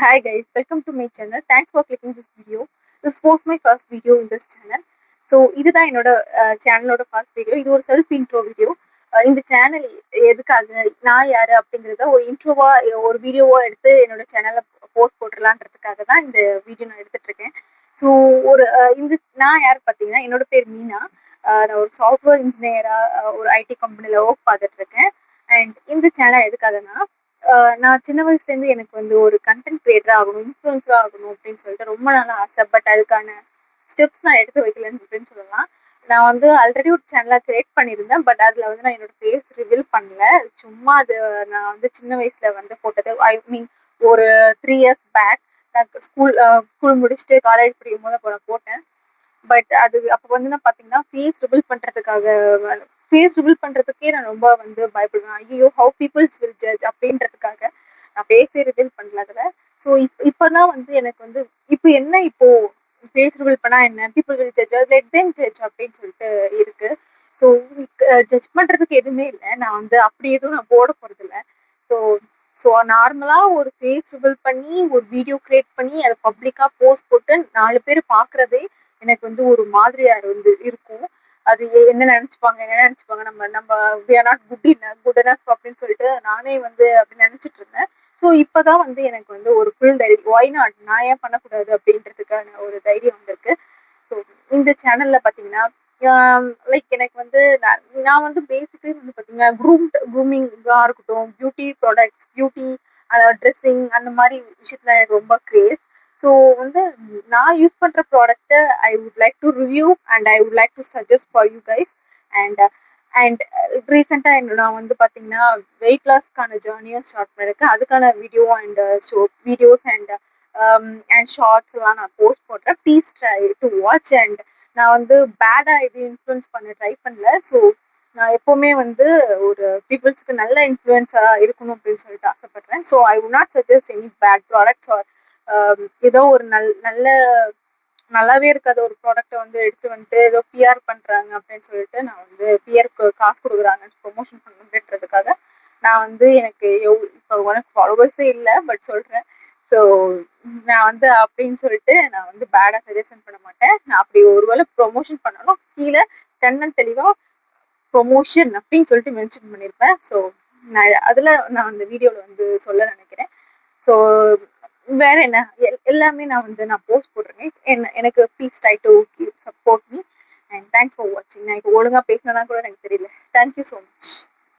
Hi guys, welcome to my channel. Thanks for clicking this video. This was my first video in this channel. So இதுதான் என்னோட சேனலோட first video. இது ஒரு self intro video. இந்த channel எதுக்காக, நான் யாரு அப்படிங்கிறத ஒரு இன்ட்ரோவா ஒரு வீடியோவா எடுத்து என்னோட சேனல்ல போஸ்ட் போட்டுடலான்றதுக்காக தான் இந்த வீடியோ நான் எடுத்துட்டு இருக்கேன். ஸோ ஒரு இந்த நான் யார் பார்த்தீங்கன்னா, என்னோட பேர் மீனா. நான் ஒரு சாஃப்ட்வேர் இன்ஜினியரா ஒரு ஐடி கம்பெனியில் ஒர்க் பார்த்துட்டு இருக்கேன். அண்ட் இந்த சேனல் எதுக்காகனா, நான் சின்ன வயசுலேருந்து எனக்கு வந்து ஒரு கண்டென்ட் கிரியேட்டர் ஆகணும், இன்ஃப்ளூயன்சர் ஆகணும் அப்படின்னு சொல்லிட்டு ரொம்ப நாளா ஆசை. பட் அதுக்கான ஸ்டெப்ஸ் நான் எடுத்து வைக்கலன்னு அப்படின்னு சொல்லலாம். நான் வந்து ஆல்ரெடி ஒரு சேனலை கிரியேட் பண்ணியிருந்தேன். பட் அதில் வந்து நான் என்னோட ஃபேஸ் ரிவீல் பண்ணல. சும்மா அது நான் வந்து சின்ன வயசுல வந்து போட்டது. ஐ மீன் ஒரு 3 இயர்ஸ் பேக் நான் ஸ்கூல் முடிச்சுட்டு காலேஜ் படிக்கும் போது போட்டேன். பட் அது அப்போ வந்து நான் பார்த்தீங்கன்னா ஃபேஸ் ரிவீல் பண்ணுறதுக்கே நான் ரொம்ப வந்து பயப்படுவேன். ஐயோ, ஹவு பீப்புள்ஸ் வில் ஜட்ஜ் அப்படின்றதுக்காக நான் ஃபேஸே ரிவீல் பண்ணல அதில். ஸோ இப்போதான் வந்து எனக்கு வந்து இப்போ ஃபேஸ் ரிவீல் பண்ணா என்ன, people will judge, let them judge அப்படின்னு சொல்லிட்டு இருக்கு. ஸோ ஜட்ஜ் பண்ணுறதுக்கு எதுவுமே இல்லை. நான் வந்து அப்படி எதுவும் நான் போட போகிறது இல்லை. ஸோ ஸோ நார்மலாக ஒரு ஃபேஸ் ரிவீல் பண்ணி ஒரு வீடியோ கிரியேட் பண்ணி அதை பப்ளிக்காக போஸ்ட் போட்டு 4 பேர் பார்க்குறதே எனக்கு வந்து ஒரு மாதிரியா வந்து இருக்கும். அது என்ன நினைச்சுப்பாங்க, நம்ம we are not good enough அப்படின்னு சொல்லிட்டு நானே வந்து அப்படி நினைச்சிட்டு இருந்தேன். ஸோ இப்பதான் வந்து எனக்கு வந்து ஒரு ஃபுல் தைரியம், ஒய் நாட், நான் ஏன் பண்ணக்கூடாது அப்படின்றதுக்கான ஒரு தைரியம் வந்திருக்கு. ஸோ இந்த சேனல்ல பாத்தீங்கன்னா லைக் எனக்கு வந்து நான் வந்து பேசிக்கலி வந்து பாத்தீங்கன்னா க்ரூமிங்கா இருக்கட்டும், பியூட்டி ப்ராடக்ட்ஸ், பியூட்டி ட்ரெஸ்ஸிங், அந்த மாதிரி விஷயத்துல எனக்கு ரொம்ப கிரேஸ். ஸோ வந்து நான் யூஸ் பண்ற ப்ராடக்ட்டை I would like to review and I would like to suggest for you guys. And and ரீசெண்டாக நான் வந்து பார்த்தீங்கன்னா வெயிட் லாஸ்க்கான ஜேர்னியை ஸ்டார்ட் பண்ணியிருக்கேன். அதுக்கான வீடியோஸ் அண்ட் ஷார்ட்ஸ்லாம் நான் போஸ்ட் போடுறேன். Please try to watch. And நான் வந்து பேடாக இது இன்ஃப்ளூயன்ஸ் பண்ண ட்ரை பண்ணல. ஸோ நான் எப்போவுமே வந்து ஒரு பீப்புள்ஸ்க்கு நல்ல இன்ஃப்ளூயன்ஸாக இருக்கணும் அப்படின்னு சொல்லிட்டு ஆசைப்படுறேன். So I would not suggest any bad products or ஏதோ ஒரு நல்லாவே இருக்காத ஒரு ப்ராடக்ட்டை வந்து எடுத்து வந்துட்டு ஏதோ பிஆர் பண்றாங்க அப்படின்னு சொல்லிட்டு நான் வந்து பிஆருக்கு காசு கொடுக்குறாங்கன்னு ப்ரொமோஷன் பண்ணுன்றதுக்காக நான் வந்து எனக்கு இப்போ உனக்கு ஃபாலோவர்ஸே இல்லை, பட் சொல்றேன். ஸோ நான் வந்து அப்படின்னு சொல்லிட்டு நான் வந்து பேடா சஜஷன் பண்ண மாட்டேன். நான் அப்படி ஒருவேளை ப்ரொமோஷன் பண்ணாலும் கீழே தென்னன் தெளிவா ப்ரொமோஷன் அப்படின்னு சொல்லிட்டு மென்ஷன் பண்ணியிருப்பேன். ஸோ நான் அந்த வீடியோவில் வந்து சொல்ல நினைக்கிறேன். ஸோ வேற என்ன, எல்லாமே நான் போஸ்ட் போட்டிருக்கேன். எனக்கு please try to support me. And thanks for வாட்சிங். நான் இப்போ ஒழுங்கா பேசினதான் கூட எனக்கு தெரியல. Thank you so much.